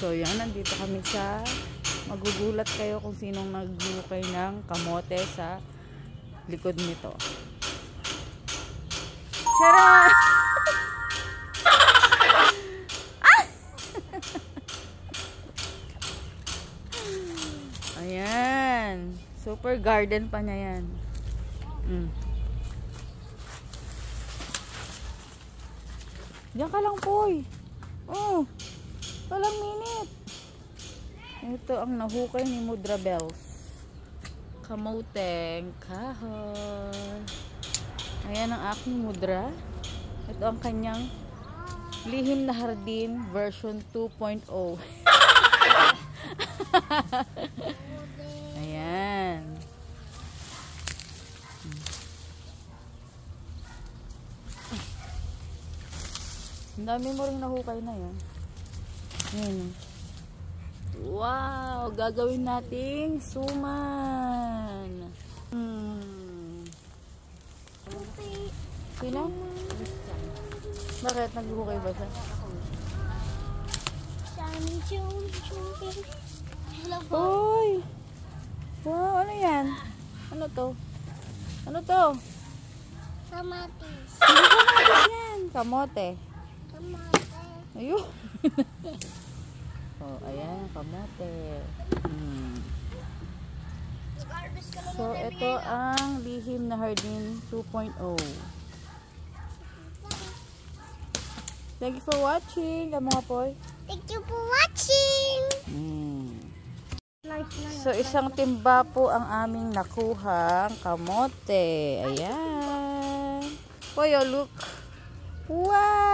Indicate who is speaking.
Speaker 1: So yan, nandito kami sa, magugulat kayo kung sinong naghukay ng kamote sa likod nito. Charot! Ayan. Super garden pa niya yan. Diyan ka lang, Poy. Oh. Walang minute. Ito ang nahukay ni Mudra Bells. Kamoteng kahoy. Ayan ang aking mudra. Ito ang kanyang lihim na hardin version 2.0. Ayan. Ang dami mo rin nahukay na yan. Ayan. Wow! Gagawin nating suman. Sino? Bakit? Naghukay ba siya? Hoy! Wow! Ano yan? Ano to? Ano to?
Speaker 2: Kamatis.
Speaker 1: Hindi kamatis yan. Kamote.
Speaker 2: Kamote.
Speaker 1: Ayun. Oh, ayan. Kamote. So, ito ang lihim na hardin 2.0. Thank you for watching, mga Poy.
Speaker 2: Thank you for watching.
Speaker 1: So, isang timba po ang aming nakuhang kamote. Ayan. Poy, oh, look. Wow!